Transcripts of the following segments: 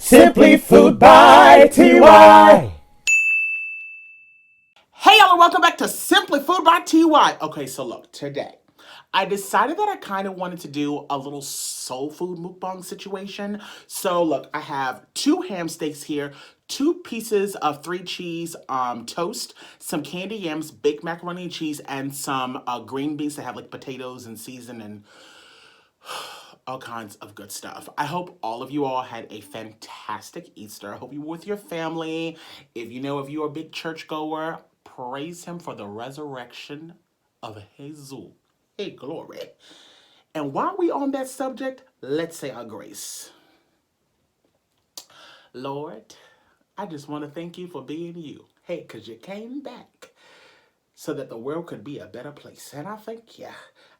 Simply Food by TY. Hey y'all, and welcome back to Simply Food by TY. Okay, so look, today I decided that I kind of wanted to do a little soul food mukbang situation. So look, I have two ham steaks here, two pieces of three cheese toast, some candy yams, baked macaroni and cheese, and some green beans that have like potatoes and season and all kinds of good stuff. I hope all of you all had a fantastic Easter. I hope you were with your family. If you're a big churchgoer, praise him for the resurrection of Jesus. Hey, glory. And while we on that subject, let's say our grace. Lord, I just want to thank you for being you. Hey, because you came back so that the world could be a better place. And I thank you.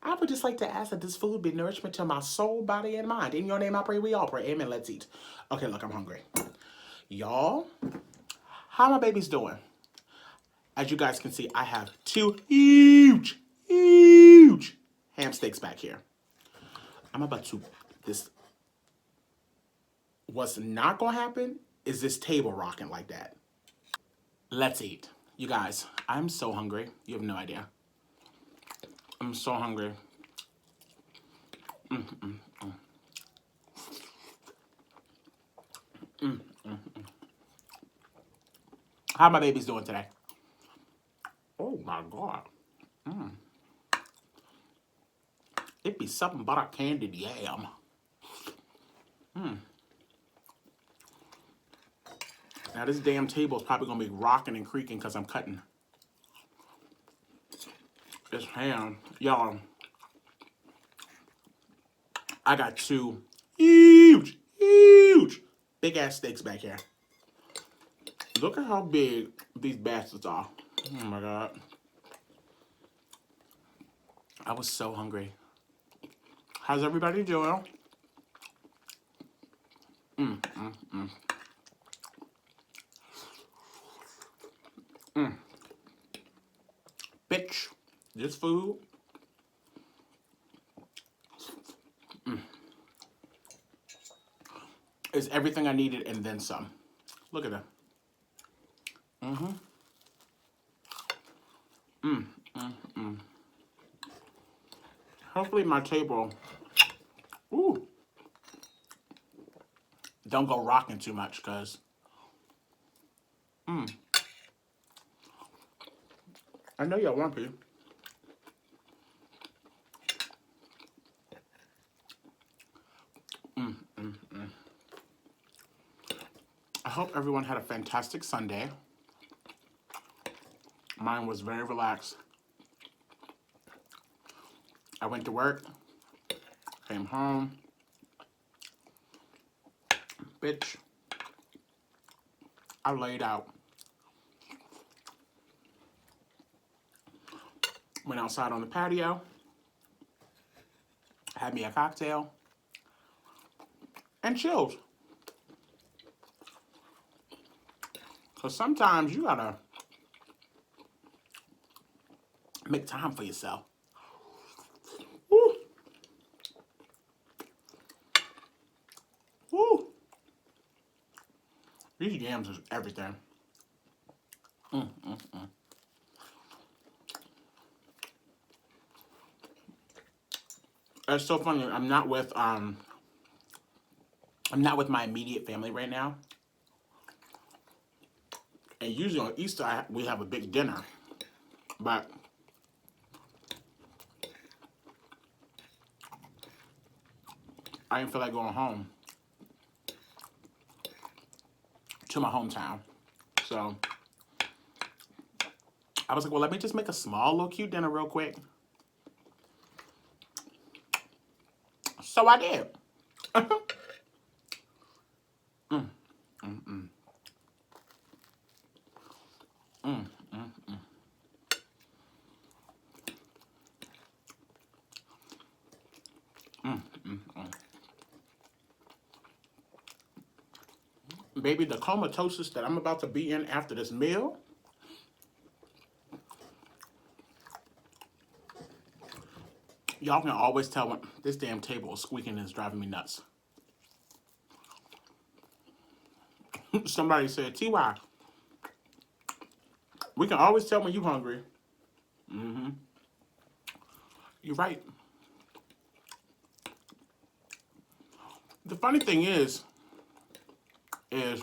I would just like to ask that this food be nourishment to my soul, body, and mind. In your name I pray, we all pray. Amen. Let's eat. Okay, look, I'm hungry. Y'all, how my babies doing? As you guys can see, I have two huge ham steaks back here. I'm about to, this, what's not gonna happen is this table rocking like that. Let's eat. You guys, I'm so hungry. You have no idea. I'm so hungry. How my babies doing today? Oh my God. It be something but a candied yam. Now this damn table is probably gonna be rocking and creaking because I'm cutting this ham. Y'all, I got two huge, big ass steaks back here. Look at how big these bastards are. Oh my God. I was so hungry. How's everybody doing? Bitch, this food is everything I needed and then some. Look at that. Hopefully my table, ooh, don't go rocking too much because I know y'all want to. I hope everyone had a fantastic Sunday. Mine was very relaxed. I went to work, came home, bitch, I laid out. Went outside on the patio, had me a cocktail, and chilled. Because sometimes you gotta make time for yourself. Woo, woo. These yams is everything. It's so funny. I'm not with my immediate family right now. And usually on Easter we have a big dinner, but I didn't feel like going home to my hometown. So I was like, well, let me just make a small little cute dinner real quick. So I did. Baby, the comatosis that I'm about to be in after this meal, y'all can always tell when this damn table is squeaking and it's driving me nuts. Somebody said, TY, we can always tell when you hungry. Mm-hmm. You're right. The funny thing is a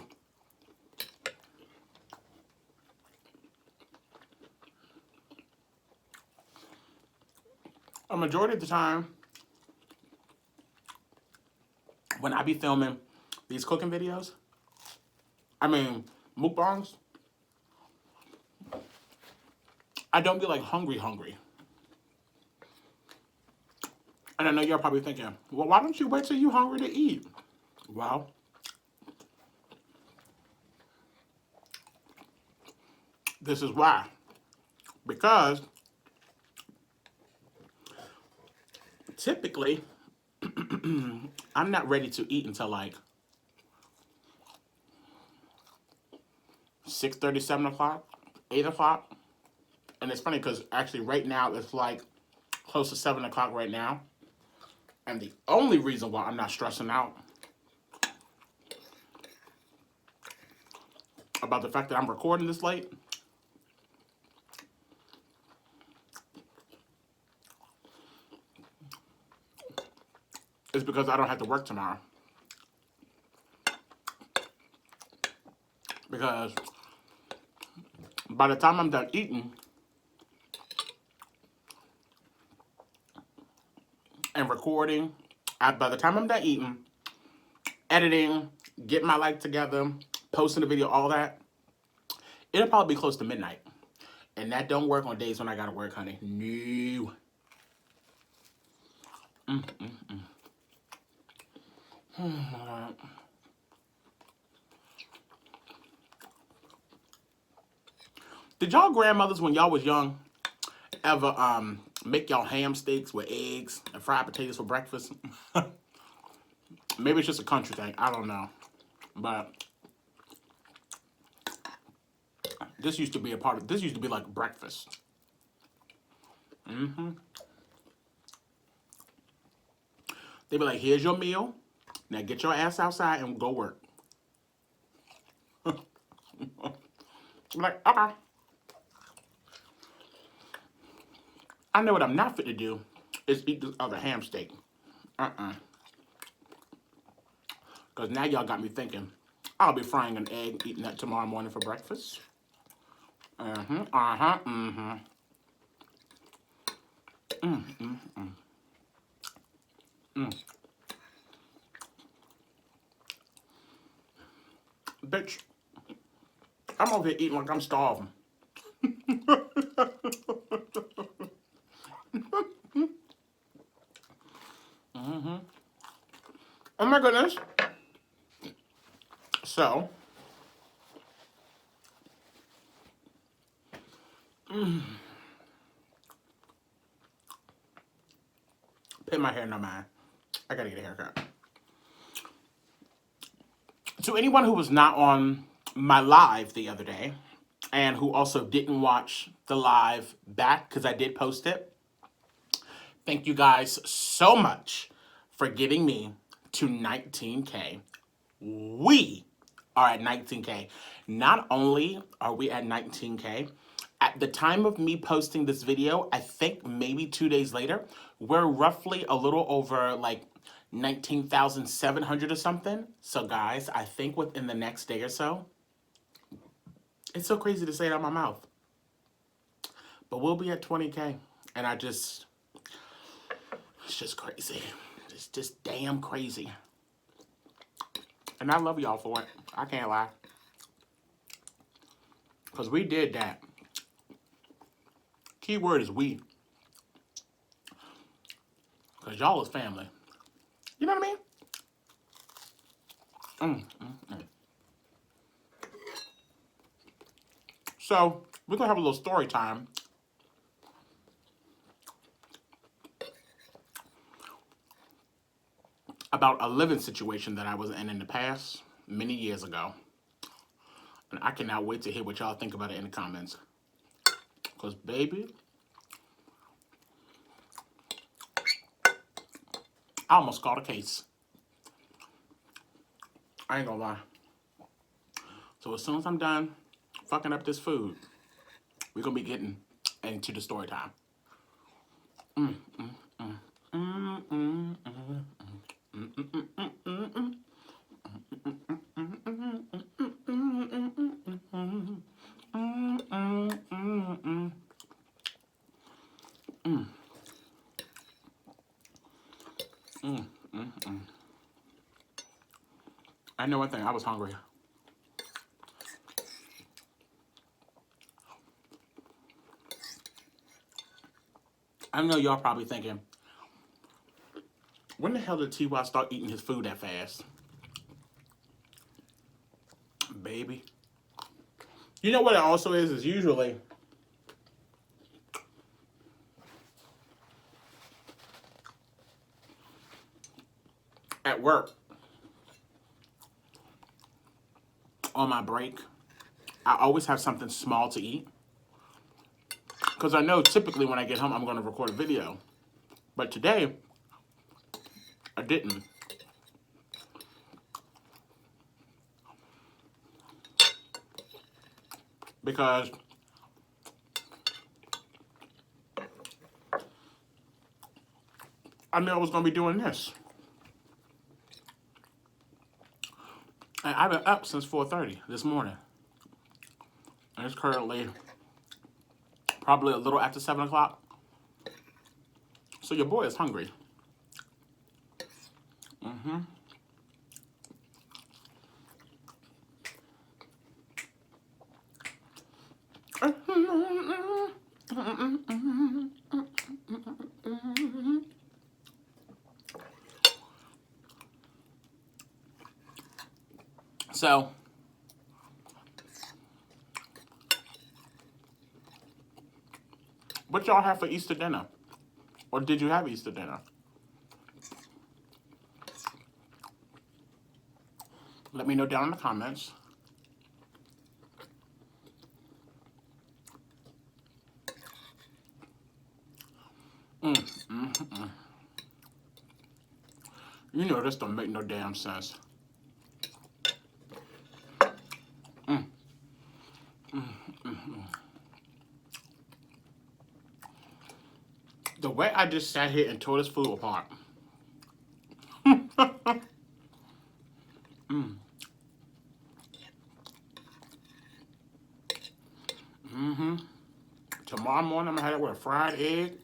majority of the time when I be filming these cooking videos, I mean, mukbangs, I don't be like hungry. And I know you're probably thinking, well, why don't you wait till you hungry to eat? Well, this is why. Because typically, I'm not ready to eat until like 6:30, 7 o'clock, 8 o'clock. And it's funny because actually right now it's like close to 7 o'clock right now. And the only reason why I'm not stressing out about the fact that I'm recording this late is because I don't have to work tomorrow. Because by the time I'm done eating and recording, by the time I'm done eating, editing, getting my life together, posting the video, all that, it'll probably be close to midnight. And that don't work on days when I gotta work, honey. No. Did y'all grandmothers, when y'all was young, ever make y'all ham steaks with eggs and fried potatoes for breakfast? Maybe it's just a country thing. I don't know. But this used to be this used to be like breakfast. They'd be like, here's your meal. Now get your ass outside and go work. I'm like, okay. I know what I'm not fit to do is eat this other ham steak. Because now y'all got me thinking, I'll be frying an egg, eating that tomorrow morning for breakfast. Bitch, I'm over here eating like I'm starving. Oh my goodness. So, pay my hair, no mind. I gotta get a haircut. To anyone who was not on my live the other day, and who also didn't watch the live back, because I did post it, thank you guys so much for getting me to 19K. We are at 19K. Not only are we at 19K, at the time of me posting this video, I think maybe 2 days later, we're roughly a little over like 19,700 or something. So guys, I think within the next day or so, it's so crazy to say it out my mouth, but we'll be at 20K. And it's just crazy. It's just damn crazy. And I love y'all for it. I can't lie. Because we did that. Key word is we. Because y'all is family. You know what I mean? So, we're going to have a little story time. About a living situation that I was in the past, many years ago. And I cannot wait to hear what y'all think about it in the comments. Because, baby, I almost caught a case. I ain't gonna lie. So as soon as I'm done fucking up this food, we're gonna be getting into the story time. I know one thing, I was hungry. I know y'all probably thinking, when the hell did TY start eating his food that fast? Baby. You know what it also is usually at work, on my break, I always have something small to eat. Because I know typically when I get home, I'm going to record a video. But today, I didn't. Because I knew I was going to be doing this. And I've been up since 4:30 this morning. And it's currently probably a little after 7 o'clock. So your boy is hungry. So, what y'all have for Easter dinner? Or did you have Easter dinner? Let me know down in the comments. You know this don't make no damn sense. The way I just sat here and tore this food apart. Tomorrow morning I'm gonna have it with a fried egg.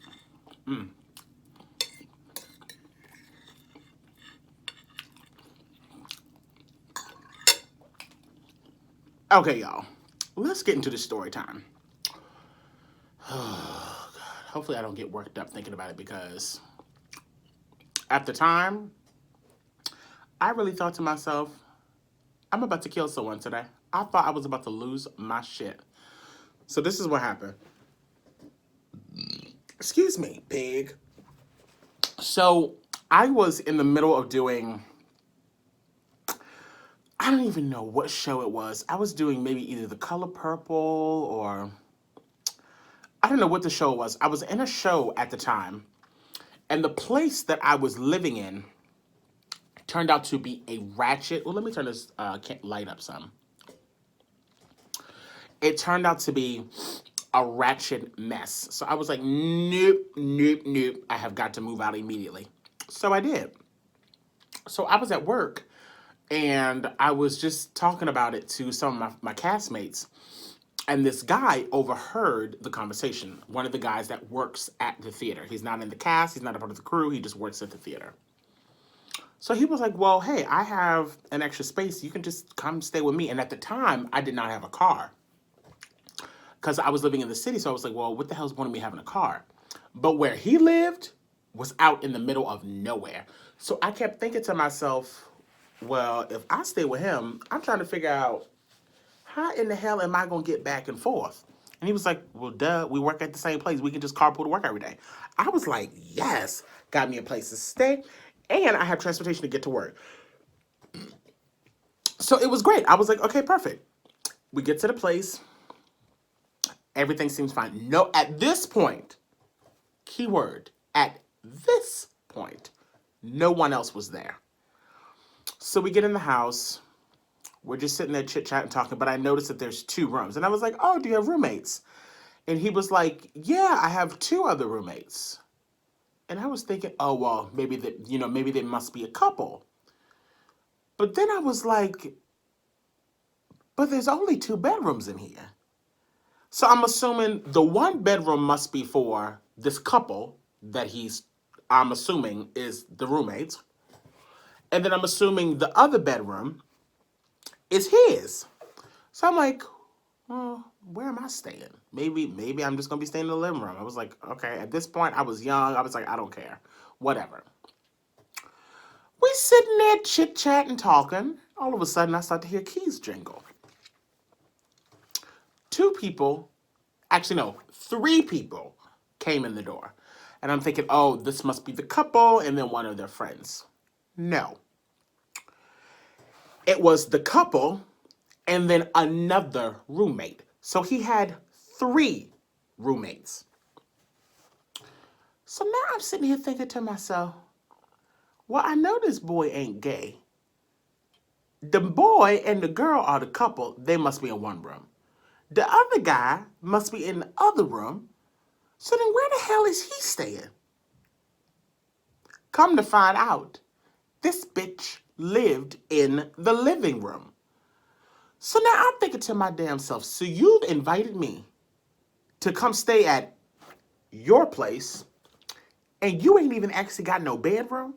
Okay, y'all. Let's get into the story time. Oh, God. Hopefully I don't get worked up thinking about it because at the time, I really thought to myself, I'm about to kill someone today. I thought I was about to lose my shit. So this is what happened. Excuse me, pig. So I was in the middle of doing, I don't even know what show it was. I was doing maybe either The Color Purple or I don't know what the show was. I was in a show at the time, and the place that I was living in turned out to be a ratchet. Well, let me turn this light up some. It turned out to be a ratchet mess. So I was like, nope, nope, nope. I have got to move out immediately. So I did. So I was at work, and I was just talking about it to some of my castmates. And this guy overheard the conversation. One of the guys that works at the theater. He's not in the cast. He's not a part of the crew. He just works at the theater. So he was like, well, hey, I have an extra space. You can just come stay with me. And at the time, I did not have a car because I was living in the city. So I was like, well, what the hell's point of me having a car? But where he lived was out in the middle of nowhere. So I kept thinking to myself, well, if I stay with him, I'm trying to figure out how in the hell am I going to get back and forth? And he was like, well, duh, we work at the same place. We can just carpool to work every day. I was like, yes, got me a place to stay, and I have transportation to get to work. So it was great. I was like, okay, perfect. We get to the place. Everything seems fine. No, at this point, keyword, at this point, no one else was there. So we get in the house. We're just sitting there chit-chatting, talking, but I noticed that there's two rooms. And I was like, oh, do you have roommates? And he was like, yeah, I have two other roommates. And I was thinking, oh, well, maybe that, maybe they must be a couple. But then I was like, but there's only two bedrooms in here. So I'm assuming the one bedroom must be for this couple that I'm assuming is the roommates. And then I'm assuming the other bedroom is his. So I'm like, well, where am I staying? Maybe I'm just gonna be staying in the living room. I was like, okay, at this point I was young. I was like, I don't care. Whatever. We sitting there chit-chatting, talking. All of a sudden I start to hear keys jingle. Three people came in the door. And I'm thinking, oh, this must be the couple and then one of their friends. No. It was the couple and then another roommate. So he had three roommates. So now I'm sitting here thinking to myself, well, I know this boy ain't gay. The boy and the girl are the couple. They must be in one room. The other guy must be in the other room. So then where the hell is he staying? Come to find out, this bitch lived in the living room. So now I'm thinking to my damn self, so you've invited me to come stay at your place and you ain't even actually got no bedroom?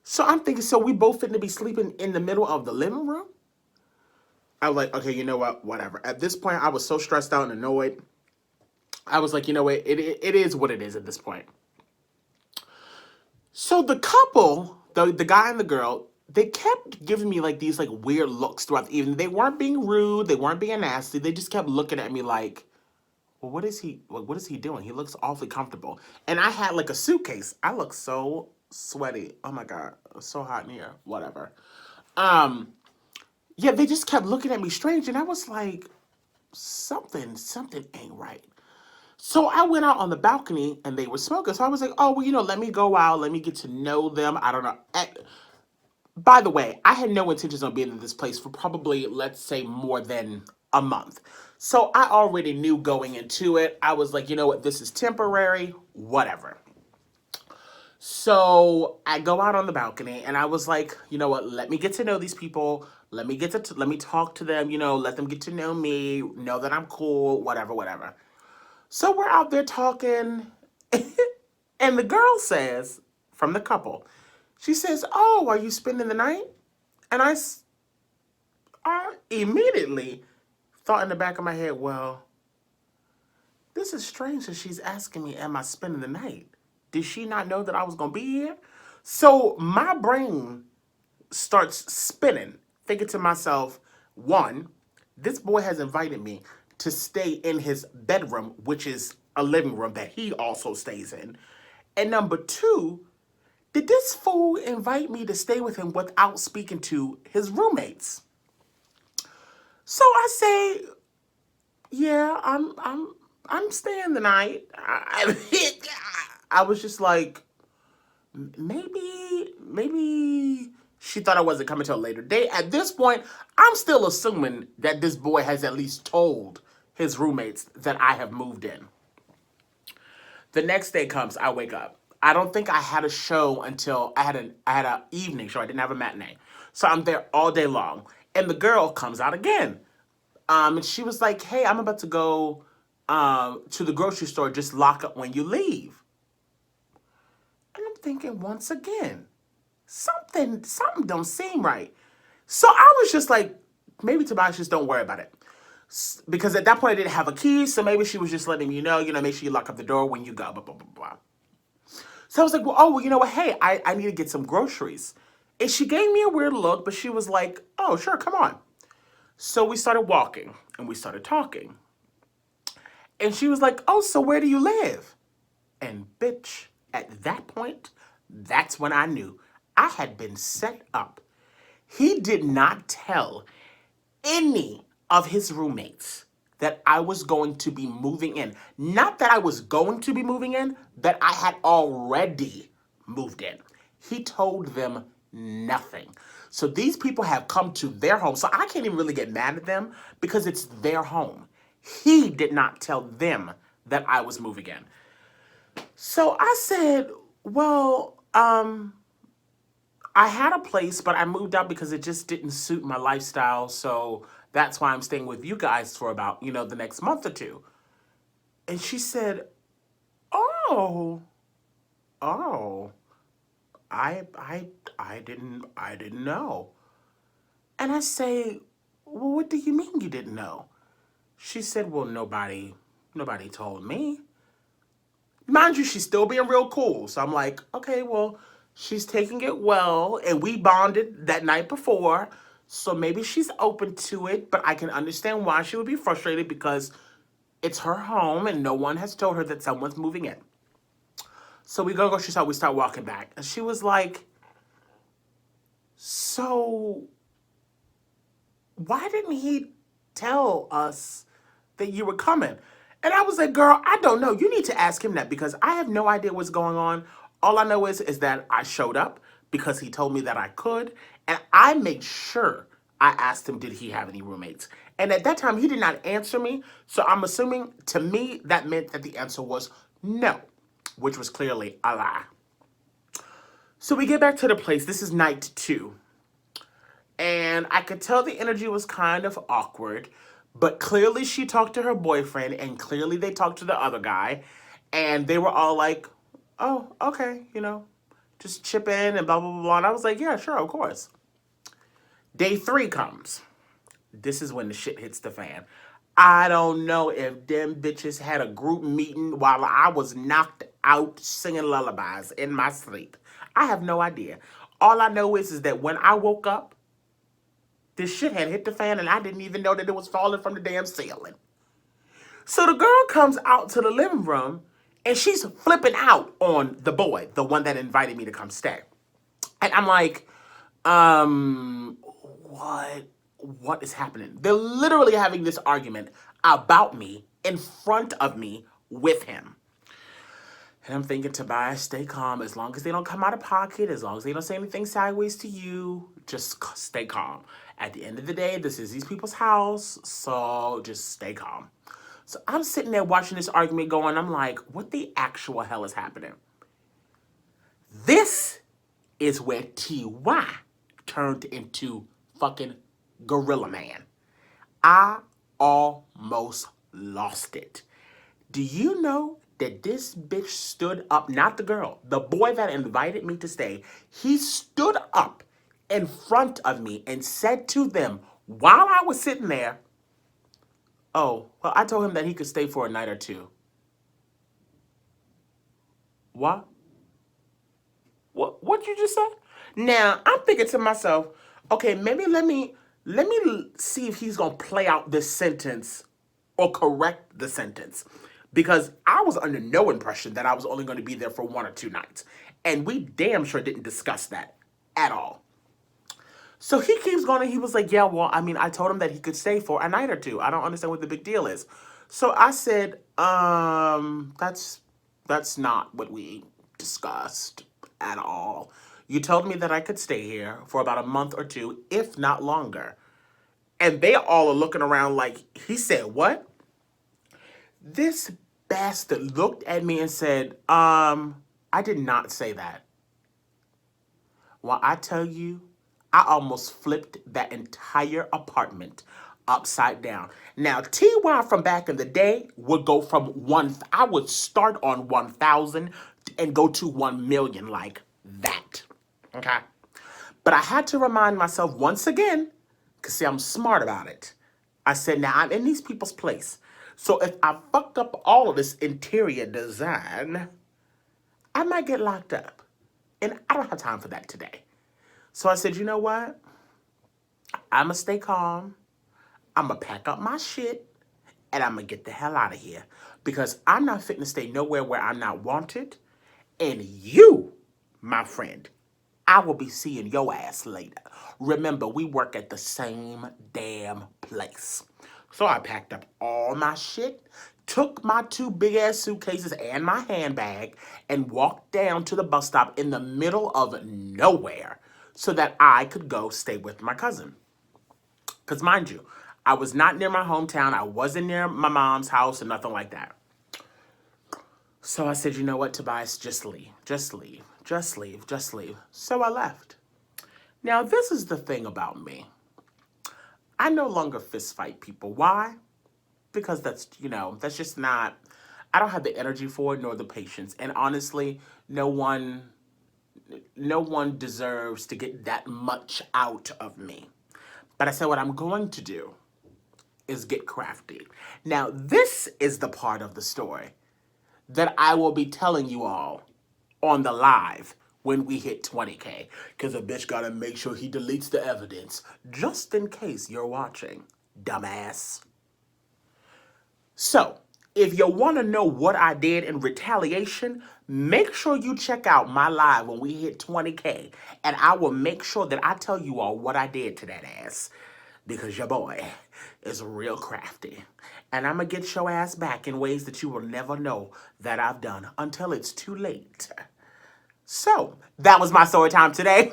So I'm thinking, so we both fitting to be sleeping in the middle of the living room? I was like, okay, you know what? Whatever. At this point, I was so stressed out and annoyed. I was like, you know what? It is what it is at this point. So the couple, the guy and the girl, they kept giving me like these like weird looks throughout the evening. They weren't being rude. They weren't being nasty. They just kept looking at me like, well, what is he doing? He looks awfully comfortable. And I had like a suitcase. I look so sweaty. Oh my God. It's so hot in here. Whatever. Yeah, they just kept looking at me strange. And I was like, something ain't right. So I went out on the balcony and they were smoking. So I was like, oh, well, let me go out. Let me get to know them. I don't know. By the way, I had no intentions on being in this place for probably, let's say, more than a month. So I already knew going into it. I was like, you know what? This is temporary. Whatever. So I go out on the balcony and I was like, you know what? Let me get to know these people. Let me talk to them. Let them get to know me. Know that I'm cool. Whatever. So we're out there talking, and the girl says, from the couple, she says, oh, are you spending the night? And I immediately thought in the back of my head, well, this is strange that she's asking me, am I spending the night? Did she not know that I was going to be here? So my brain starts spinning, thinking to myself, one, this boy has invited me to stay in his bedroom, which is a living room that he also stays in. And number two, did this fool invite me to stay with him without speaking to his roommates? So I say, yeah, I'm staying the night. I was just like, maybe she thought I wasn't coming till a later date. At this point, I'm still assuming that this boy has at least told his roommates that I have moved in. The next day comes, I wake up. I don't think I had a show until I had an evening show. I didn't have a matinee. So I'm there all day long. And the girl comes out again. And she was like, hey, I'm about to go to the grocery store. Just lock up when you leave. And I'm thinking once again, something don't seem right. So I was just like, maybe Tobias, just don't worry about it. Because at that point I didn't have a key, so maybe she was just letting me know, make sure you lock up the door when you go, blah, blah, blah, blah. So I was like, well, you know what, hey, I need to get some groceries. And she gave me a weird look, but she was like, oh, sure, come on. So we started walking, and we started talking. And she was like, oh, so where do you live? And bitch, at that point, that's when I knew I had been set up. He did not tell any of his roommates that I was going to be moving in. Not that I was going to be moving in, that I had already moved in. He told them nothing. So these people have come to their home. So I can't even really get mad at them because it's their home. He did not tell them that I was moving in. So I said, well, I had a place, but I moved out because it just didn't suit my lifestyle. So that's why I'm staying with you guys for about, the next month or two. And she said, oh, oh, I, I, I didn't know. And I say, well, what do you mean you didn't know? She said, well, nobody told me. Mind you, she's still being real cool. So I'm like, okay, well, she's taking it well, and we bonded that night before, so maybe she's open to it, but I can understand why she would be frustrated because it's her home and no one has told her that someone's moving in. So we go grocery store, we start walking back, and she was like, so why didn't he tell us that you were coming? And I was like, girl, I don't know. You need to ask him that because I have no idea what's going on. All I know is that I showed up because he told me that I could. And I made sure I asked him, did he have any roommates? And at that time, he did not answer me. So I'm assuming to me, that meant that the answer was no, which was clearly a lie. So we get back to the place. This is night 2. And I could tell the energy was kind of awkward, but clearly she talked to her boyfriend, and clearly they talked to the other guy, and they were all like, oh, okay, just chip in and blah, blah, blah, blah. And I was like, yeah, sure, of course. Day 3 comes. This is when the shit hits the fan. I don't know if them bitches had a group meeting while I was knocked out singing lullabies in my sleep. I have no idea. All I know is that when I woke up, this shit had hit the fan and I didn't even know that it was falling from the damn ceiling. So the girl comes out to the living room and she's flipping out on the boy, the one that invited me to come stay. And I'm like, what is happening? They're literally having this argument about me in front of me with him. And I'm thinking, Tobias, stay calm. As long as they don't come out of pocket, as long as they don't say anything sideways to you, just stay calm. At the end of the day, this is these people's house, so just stay calm. So I'm sitting there watching this argument going, I'm like, what the actual hell is happening? This is where T.Y. turned into fucking Gorilla Man. I almost lost it. Do you know that this bitch stood up, not the girl, the boy that invited me to stay, he stood up in front of me and said to them while I was sitting there, oh, well, I told him that he could stay for a night or two. What? What you just said? Now, I'm thinking to myself, okay, maybe let me see if he's going to play out this sentence or correct the sentence. Because I was under no impression that I was only going to be there for 1 or 2 nights. And we damn sure didn't discuss that at all. So he keeps going and he was like, yeah, well, I mean, I told him that he could stay for a night or two. I don't understand what the big deal is. So I said, that's not what we discussed at all. You told me that I could stay here for about a month or 2, if not longer. And they all are looking around like, he said, what? This bastard looked at me and said, I did not say that. Well, I tell you, I almost flipped that entire apartment upside down. Now, T.Y. from back in the day would go from I would start on 1,000 and go to 1,000,000 like that. Okay? But I had to remind myself once again, because see, I'm smart about it. I said, now I'm in these people's place. So if I fucked up all of this interior design, I might get locked up. And I don't have time for that today. So I said, you know what? I'm going to stay calm. I'm going to pack up my shit. And I'm going to get the hell out of here. Because I'm not fitting to stay nowhere where I'm not wanted. And you, my friend, I will be seeing your ass later. Remember, we work at the same damn place. So I packed up all my shit, took my 2 big-ass suitcases and my handbag, and walked down to the bus stop in the middle of nowhere so that I could go stay with my cousin. Because mind you, I was not near my hometown. I wasn't near my mom's house or nothing like that. So I said, you know what, Tobias, just leave, just leave, just leave, just leave. So I left. Now, this is the thing about me. I no longer fist fight people. Why? Because that's just not, I don't have the energy for it nor the patience. And honestly, no one deserves to get that much out of me. But I said what I'm going to do is get crafty. Now, this is the part of the story that I will be telling you all on the live when we hit 20K. Because a bitch gotta make sure he deletes the evidence, just in case you're watching, dumbass. So, if you want to know what I did in retaliation, make sure you check out my live when we hit 20K. And I will make sure that I tell you all what I did to that ass. Because your boy is real crafty. And I'm going to get your ass back in ways that you will never know that I've done until it's too late. So, that was my story time today.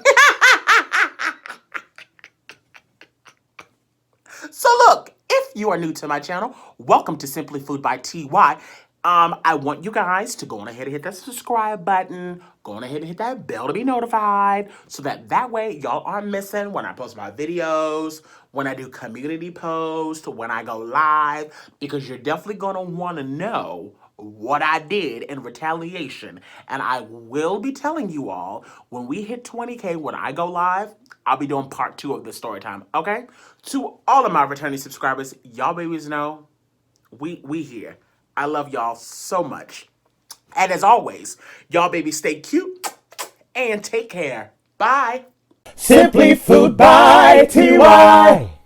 So look, if you are new to my channel, welcome to Simply Food by TY. I want you guys to go on ahead and hit that subscribe button. Go on ahead and hit that bell to be notified so that way y'all aren't missing when I post my videos, when I do community posts, when I go live, because you're definitely going to want to know what I did in retaliation. And I will be telling you all when we hit 20K, when I go live, I'll be doing part 2 of this story time, okay? To all of my returning subscribers, y'all babies know we here. I love y'all so much. And as always, y'all babies stay cute and take care. Bye. Simply Food by TY.